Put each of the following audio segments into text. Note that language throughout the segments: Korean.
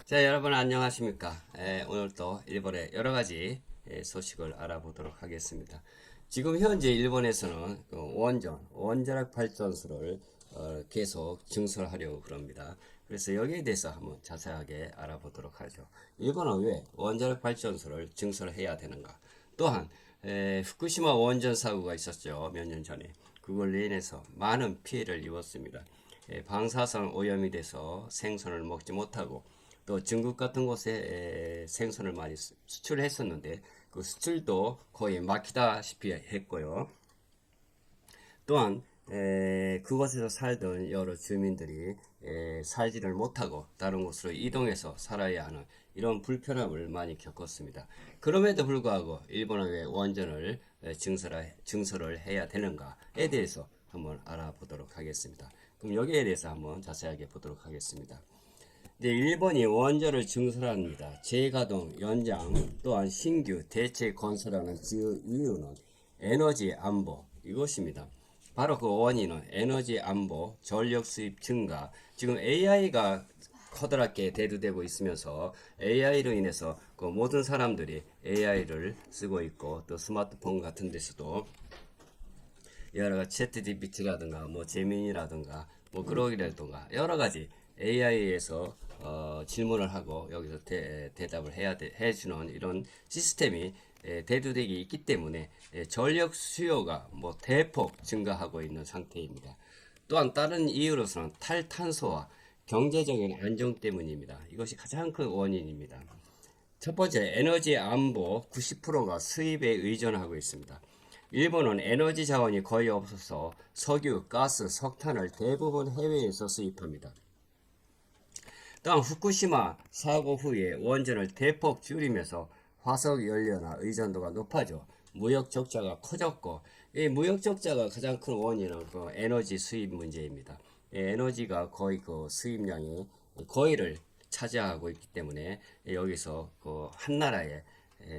자, 여러분 안녕하십니까? 오늘 또 일본의 여러 가지 소식을 알아보도록 하겠습니다. 지금 현재 일본에서는 그 원자력 발전소를 계속 증설하려고 그럽니다. 그래서 여기에 대해서 한번 자세하게 알아보도록 하죠. 일본은 왜 원자력 발전소를 증설해야 되는가? 또한 후쿠시마 원전 사고가 있었죠. 몇 년 전에. 그걸로 인해서 많은 피해를 입었습니다. 방사선 오염이 돼서 생선을 먹지 못하고 또 중국 같은 곳에 생선을 많이 수출했었는데 그 수출도 거의 막히다시피 했고요. 또한 그곳에서 살던 여러 주민들이 살지를 못하고 다른 곳으로 이동해서 살아야 하는 이런 불편함을 많이 겪었습니다. 그럼에도 불구하고 일본은 왜 원전을 증설을 해야 되는가에 대해서 한번 알아보도록 하겠습니다. 그럼 여기에 대해서 한번 자세하게 보도록 하겠습니다. 네, 일본이 원전을 증설합니다. 재가동, 연장, 또한 신규 대체 건설하는 주 이유는 에너지 안보 이것입니다. 바로 그 원인은 에너지 안보, 전력 수입 증가. 지금 AI가 커다랗게 대두되고 있으면서 AI로 인해서 그 모든 사람들이 AI를 쓰고 있고 또 스마트폰 같은 데서도 여러 가지 채트 GPT라든가 뭐 제민이라든가 뭐 그러기라든가 여러 가지 AI에서 질문을 하고 여기서 대답을 해주는 이런 시스템이 대두되기 있기 때문에 전력 수요가 뭐 대폭 증가하고 있는 상태입니다. 또한 다른 이유로서는 탈탄소와 경제적인 안정 때문입니다. 이것이 가장 큰 원인입니다. 첫 번째, 에너지 안보 90%가 수입에 의존하고 있습니다. 일본은 에너지 자원이 거의 없어서 석유, 가스, 석탄을 대부분 해외에서 수입합니다. 또한 후쿠시마 사고 후에 원전을 대폭 줄이면서 화석 연료나 의존도가 높아져 무역 적자가 커졌고, 이 무역 적자가 가장 큰 원인은 그 에너지 수입 문제입니다. 에너지가 거의 그 수입량이 거의를 차지하고 있기 때문에 여기서 그 한 나라의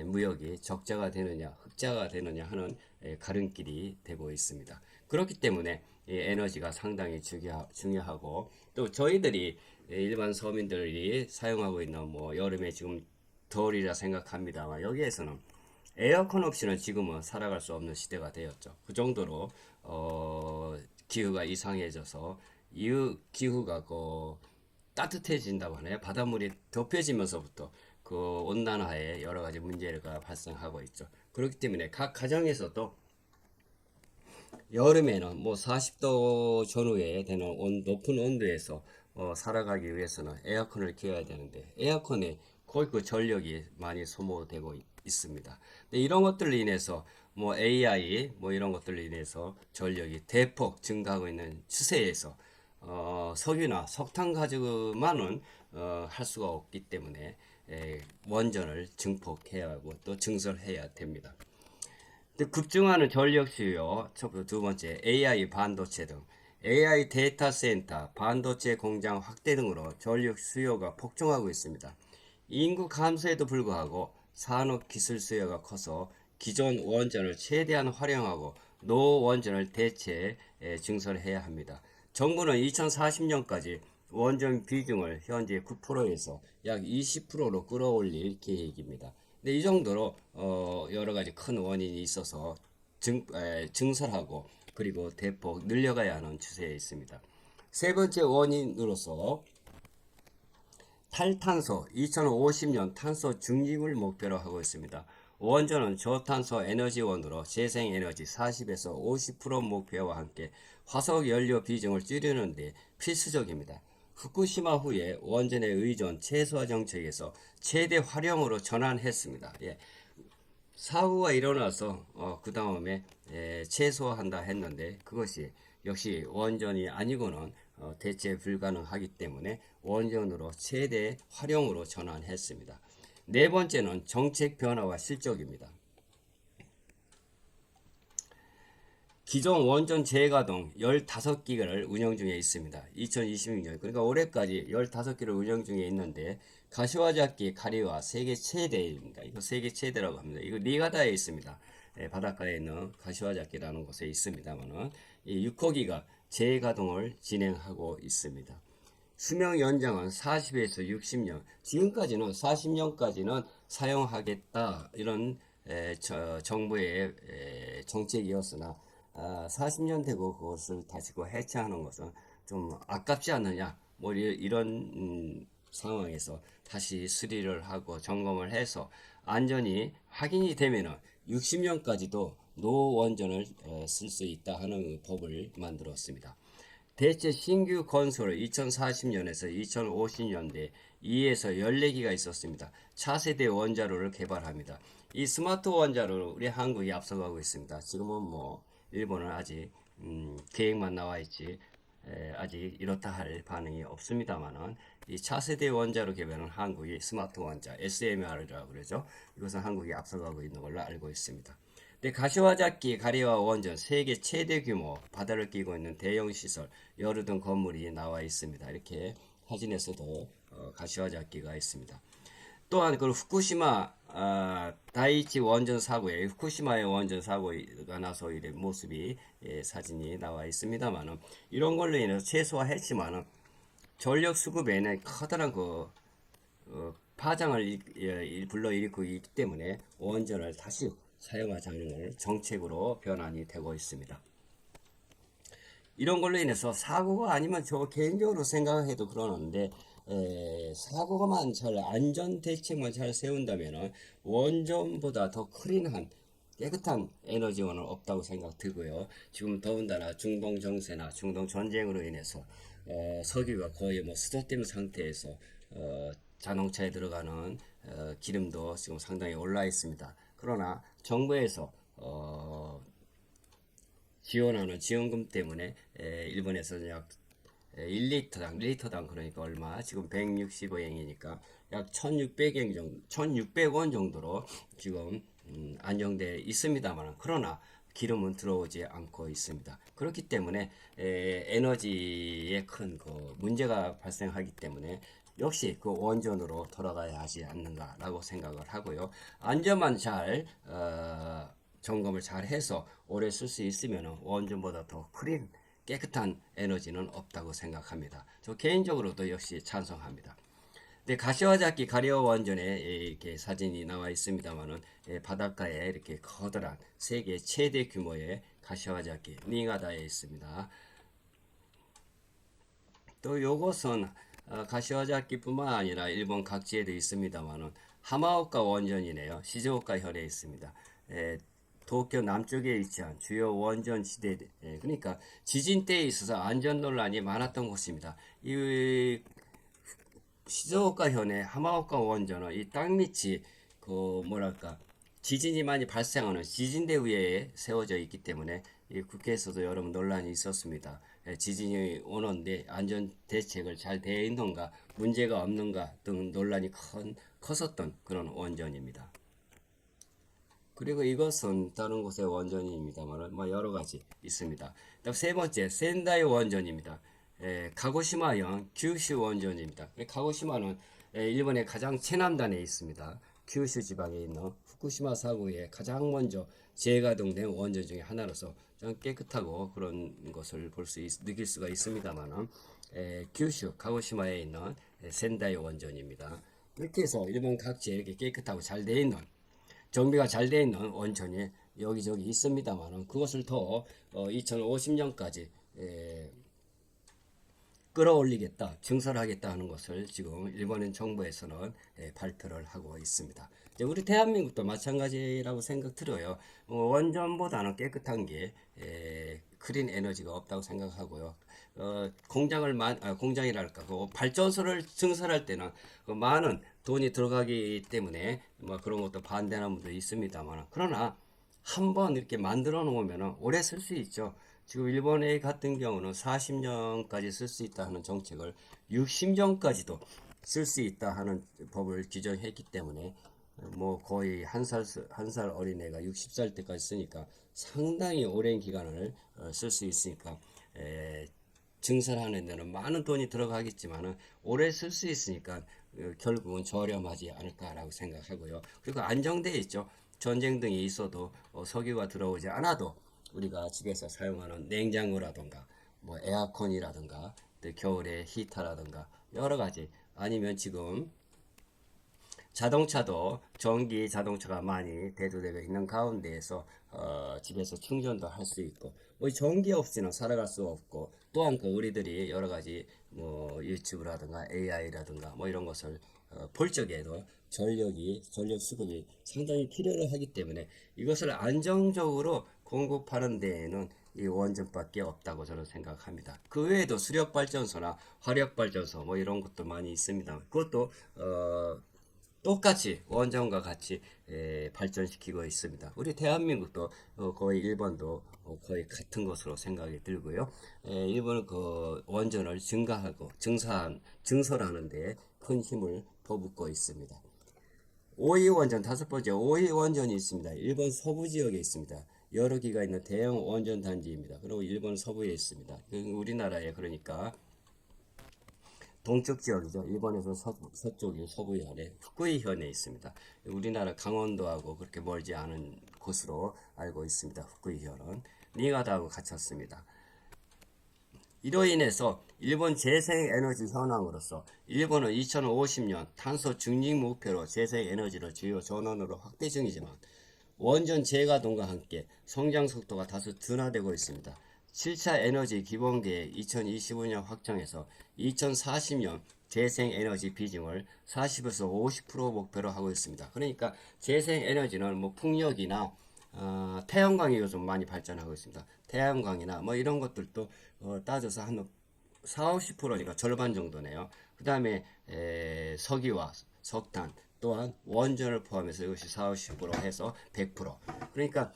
무역이 적자가 되느냐 흑자가 되느냐 하는 가름길이 되고 있습니다. 그렇기 때문에 에너지가 상당히 중요하고 또 저희들이 일반 서민들이 사용하고 있는 뭐 여름에 지금 겨울이라 생각합니다만 여기에서는 에어컨 없이는 지금은 살아갈 수 없는 시대가 되었죠. 그 정도로 기후가 이상해져서 이 기후가 그 따뜻해진다고 하네요. 바닷물이 덮여지면서부터 그 온난화에 여러 가지 문제가 발생하고 있죠. 그렇기 때문에 각 가정에서도 여름에는 뭐 40도 전후에 되는 높은 온도에서 살아가기 위해서는 에어컨을 키워야 되는데 에어컨에 거의 그 전력이 많이 소모되고 있습니다. 근데 이런 것들로 인해서 뭐 AI 뭐 이런 것들로 인해서 전력이 대폭 증가하고 있는 추세에서 석유나 석탄 가지고만은 할 수가 없기 때문에 원전을 증폭해야 하고 또 증설해야 됩니다. 급증하는 전력 수요, 두 번째 AI 반도체 등 AI 데이터 센터, 반도체 공장 확대 등으로 전력 수요가 폭증하고 있습니다. 인구 감소에도 불구하고 산업 기술 수요가 커서 기존 원전을 최대한 활용하고 노원전을 대체 증설해야 합니다. 정부는 2040년까지 원전 비중을 현재 9%에서 약 20%로 끌어올릴 계획입니다. 근데 이 정도로 여러 가지 큰 원인이 있어서 증설하고 그리고 대폭 늘려가야 하는 추세에 있습니다. 세 번째 원인으로서 탈탄소 2050년 탄소 중립을 목표로 하고 있습니다. 원전은 저탄소 에너지원으로 재생에너지 40에서 50% 목표와 함께 화석 연료 비중을 줄이는 데 필수적입니다. 후쿠시마 후에 원전의 의존 최소화 정책에서 최대 활용으로 전환했습니다. 예. 사고가 일어나서 그 다음에 최소화한다 했는데 그것이 역시 원전이 아니고는 대체 불가능하기 때문에 원전으로 최대 활용으로 전환했습니다. 네 번째는 정책 변화와 실적입니다. 기존 원전 재가동 15기를 운영 중에 있습니다. 2026년 그러니까 올해까지 15기를 운영 중에 있는데 가시와자키 가리와 세계 최대입니다. 이거 세계 최대라고 합니다. 이거 니가다에 있습니다. 바닷가에 있는 가시와자키라는 곳에 있습니다만은 이 6호기가 재가동을 진행하고 있습니다. 수명 연장은 40에서 60년. 지금까지는 40년까지는 사용하겠다 이런 정부의 정책이었으나 40년 되고 그것을 다시 해체하는 것은 좀 아깝지 않느냐. 뭐 이런 상황에서 다시 수리를 하고 점검을 해서 안전이 확인이 되면은 60년까지도 노원전을 쓸 수 있다 하는 법을 만들었습니다. 대체 신규 건설 2040년에서 2050년대 2에서 14기가 있었습니다. 차세대 원자로를 개발합니다. 이 스마트 원자로를 우리 한국이 앞서가고 있습니다. 지금은 뭐 일본은 아직 계획만 나와 있지 아직 이렇다 할 반응이 없습니다만은 이 차세대 원자로 개발은 한국이 스마트 원자 SMR이라고 그러죠. 이것은 한국이 앞서가고 있는 걸로 알고 있습니다. 네, 가시화작기 가리와 원전 세계 최대 규모 바다를 끼고 있는 대형 시설 여러 등 건물이 나와 있습니다. 이렇게 사진에서도 가시화작기가 있습니다. 또한 그 후쿠시마 다이치 원전 사고에 후쿠시마의 원전 사고가 나서 이래 모습이 사진이 나와 있습니다만은 이런 걸로 인해서 최소화했지만은 전력 수급에는 커다란 파장을 불러일으키고 있기 때문에 원전을 다시 사용하자는 걸 정책으로 변환이 되고 있습니다. 이런 걸로 인해서 사고가 아니면 저 개인적으로 생각해도 그러는데 사고가만 잘 안전 대책만 잘 세운다면 원전보다 더 클린한 깨끗한 에너지원은 없다고 생각 들고요. 지금 더군다나 중동 정세나 중동 전쟁으로 인해서 석유가 거의 뭐 수도댐 상태에서 자동차에 들어가는 기름도 지금 상당히 올라 있습니다. 그러나 정부에서 지원하는 지원금 때문에 일본에서는 약 1리터당 그러니까 얼마 지금 165엔이니까 약 1600엔 정도 1600원 정도로 지금 안정돼 있습니다만 그러나 기름은 들어오지 않고 있습니다. 그렇기 때문에 에너지에 큰 문제가 발생하기 때문에 역시 그 원전으로 돌아가야 하지 않는가라고 생각을 하고요. 안전만 잘 점검을 잘 해서 오래 쓸 수 있으면 원전보다 더 클린 깨끗한 에너지는 없다고 생각합니다. 저 개인적으로도 역시 찬성합니다. 네, 가시화작기 가리오 원전에 이렇게 사진이 나와 있습니다만은 바닷가에 이렇게 커다란 세계 최대 규모의 가시화작기 닝하다에 있습니다. 또 요것은 가시화작기뿐만 아니라 일본 각지에도 있습니다만은 하마오카 원전이네요. 시즈오카 현에 있습니다. 도쿄 남쪽에 위치한 주요 원전 지대, 그러니까 지진 때에 있어서 안전 논란이 많았던 곳입니다. 이 시즈오카 현의 하마오카 원전은 이 땅 밑이 뭐랄까 지진이 많이 발생하는 지진대 위에 세워져 있기 때문에 이 국회에서도 여러 논란이 있었습니다. 지진이 오는데 안전 대책을 잘 되어 있는가, 문제가 없는가 등 논란이 컸었던 그런 원전입니다. 그리고 이것은 다른 곳의 원전입니다만 뭐 여러 가지 있습니다. 세 번째 센다이 원전입니다. 가고시마현 규슈 원전입니다. 가고시마는 일본의 가장 최남단에 있습니다. 규슈 지방에 있는 후쿠시마 사고에 가장 먼저 재가동된 원전 중에 하나로서 좀 깨끗하고 그런 것을 느낄 수가 있습니다만 규슈 가고시마에 있는 센다이 원전입니다. 이렇게 해서 일본 각지에 이렇게 깨끗하고 잘 되어 있는 정비가 잘 되어 있는 원전이 여기저기 있습니다만 그것을 더 2050년까지 끌어올리겠다, 증설하겠다 하는 것을 지금 일본 정부에서는 발표를 하고 있습니다. 우리 대한민국도 마찬가지라고 생각 들어요. 원전보다는 깨끗한 게 클린 에너지가 없다고 생각하고요. 공장이랄까, 발전소를 증설할 때는 많은 돈이 들어가기 때문에 뭐 그런 것도 반대하는 분도 있습니다만, 그러나 한번 이렇게 만들어 놓으면 오래 쓸 수 있죠. 지금 일본의 같은 경우는 40년까지 쓸 수 있다 하는 정책을 60년까지도 쓸 수 있다 하는 법을 규정했기 때문에 뭐 거의 한 살 어린애가 60살 때까지 쓰니까 상당히 오랜 기간을 쓸 수 있으니까 증설하는 데는 많은 돈이 들어가겠지만은 오래 쓸 수 있으니까 결국은 저렴하지 않을까라고 생각하고요. 그리고 안정되어 있죠. 전쟁 등이 있어도 석유가 들어오지 않아도 우리가 집에서 사용하는 냉장고라든가 뭐 에어컨이라든가 또 겨울에 히터라든가 여러 가지, 아니면 지금 자동차도 전기 자동차가 많이 대두되어 있는 가운데에서 집에서 충전도 할 수 있고, 우리 전기 없이는 살아갈 수 없고, 또한 그 우리들이 여러 가지 뭐 유튜브라든가 AI라든가 뭐 이런 것을 볼 적에도 전력 수급이 상당히 필요를 하기 때문에 이것을 안정적으로 공급하는 데에는 이 원전밖에 없다고 저는 생각합니다. 그 외에도 수력 발전소나 화력 발전소 뭐 이런 것도 많이 있습니다. 그것도 똑같이 원전과 같이 발전시키고 있습니다. 우리 대한민국도 거의 일본도 거의 같은 것으로 생각이 들고요. 일본은 그 원전을 증설하는 데 큰 힘을 퍼붓고 있습니다. 오이 원전, 다섯 번째 오이 원전이 있습니다. 일본 서부 지역에 있습니다. 여러 기가 있는 대형 원전 단지입니다. 그리고 일본 서부에 있습니다. 우리나라에 그러니까 동쪽 지역이죠. 일본에서 서쪽인 서부현에 후쿠이현에 있습니다. 우리나라 강원도하고 그렇게 멀지 않은 곳으로 알고 있습니다. 후쿠이현은 니가다하고 같았습니다. 이로 인해서 일본 재생에너지 현황으로서 일본은 2050년 탄소 중립 목표로 재생에너지를 주요 전원으로 확대 중이지만 원전 재가동과 함께 성장 속도가 다소 둔화되고 있습니다. 7차 에너지 기본계획 2025년 확정해서 2040년 재생에너지 비중을 40에서 50% 목표로 하고 있습니다. 그러니까 재생에너지는 뭐 풍력이나 태양광이 요즘 많이 발전하고 있습니다. 태양광이나 뭐 이런 것들도 따져서 한 4, 50%니까 절반 정도네요. 그 다음에 석유와 석탄 또한 원전을 포함해서 이것이 4, 50% 해서 100%. 그러니까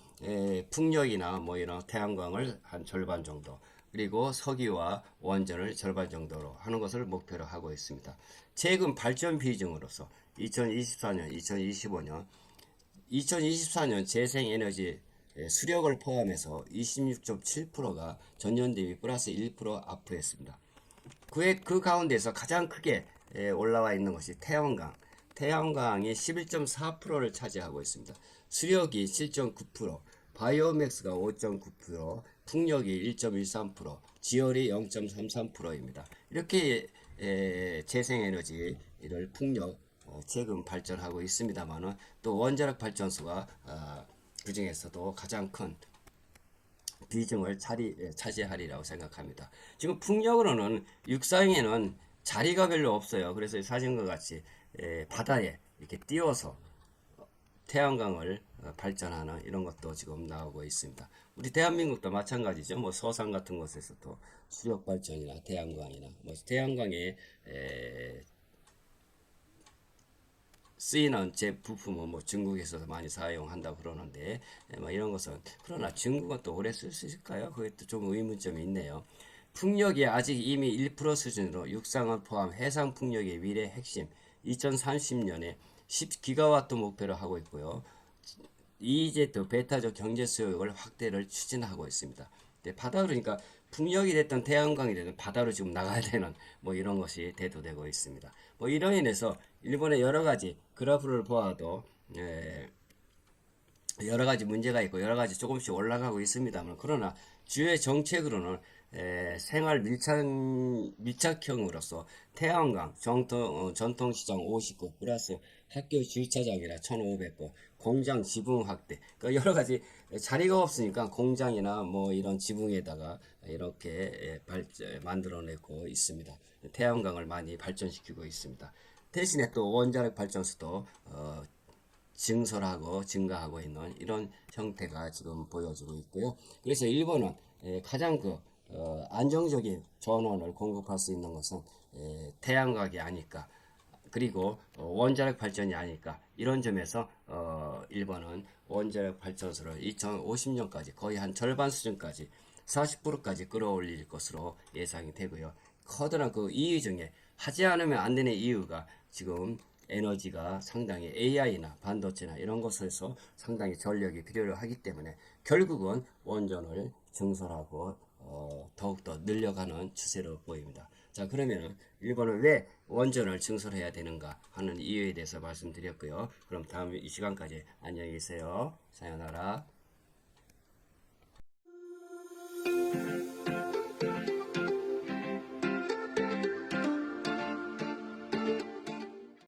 풍력이나 뭐 이런 태양광을 한 절반 정도, 그리고 석유와 원전을 절반 정도로 하는 것을 목표로 하고 있습니다. 최근 발전 비중으로서 2024년, 2025년 2024년 재생에너지 수력을 포함해서 26.7%가 전년 대비 플러스 1% 아프했습니다. 그 가운데서 가장 크게 올라와 있는 것이 태양광. 태양광이 11.4%를 차지하고 있습니다. 수력이 7.9%, 바이오맥스가 5.9%, 풍력이 1.13%, 지열이 0.33%입니다. 이렇게 재생에너지를 풍력 최근 발전하고 있습니다만은 또 원자력 발전소가 그 중에서도 가장 큰 비중을 차지하리라고 생각합니다. 지금 풍력으로는 육상에는 자리가 별로 없어요. 그래서 사진과 같이 바다에 이렇게 띄워서 태양광을 발전하는 이런 것도 지금 나오고 있습니다. 우리 대한민국도 마찬가지죠. 뭐 서산 같은 곳에서도 수력 발전이나 태양광이나 뭐 태양광에 쓰이는 부품은 뭐 중국에서 많이 사용한다고 그러는데 뭐 이런 것은, 그러나 중국은 또 오래 쓸 수 있을까요? 그것도 좀 의문점이 있네요. 풍력이 아직 이미 1% 수준으로 육상을 포함 해상 풍력의 미래 핵심 2030년에 10기가와트 목표로 하고 있고요. 이제 또 베타적 경제 수요를 확대를 추진하고 있습니다. 바다, 그러니까 풍력이 됐든 태양광이 됐든 바다로 지금 나가야 되는 뭐 이런 것이 대두되고 있습니다. 뭐 이로 인해서 일본의 여러 가지 그래프를 보아도 여러 가지 문제가 있고 여러 가지 조금씩 올라가고 있습니다만, 그러나 주요의 정책으로는 생활 밀착형으로서 태양광 전통시장 59 플러스 학교 주차장이나 1,500고 공장 지붕 확대, 그러니까 여러 가지 자리가 없으니까 공장이나 뭐 이런 지붕에다가 이렇게 만들어내고 있습니다. 태양광을 많이 발전시키고 있습니다. 대신에 또 원자력 발전소도 증설하고 증가하고 있는 이런 형태가 지금 보여지고 있고요. 그래서 일본은 가장 안정적인 전원을 공급할 수 있는 것은 태양광이 아닐까, 그리고 원자력 발전이 아닐까, 이런 점에서 일본은 원자력 발전소를 2050년까지 거의 한 절반 수준까지 40%까지 끌어올릴 것으로 예상이 되고요. 커다란 그 이유 중에 하지 않으면 안 되는 이유가 지금 에너지가 상당히 AI나 반도체나 이런 것에서 상당히 전력이 필요로 하기 때문에 결국은 원전을 증설하고 더욱더 늘려가는 추세로 보입니다. 자, 그러면은 일본은 왜 원전을 증설해야 되는가 하는 이유에 대해서 말씀드렸고요. 그럼 다음 이 시간까지 안녕히 계세요. 사요나라.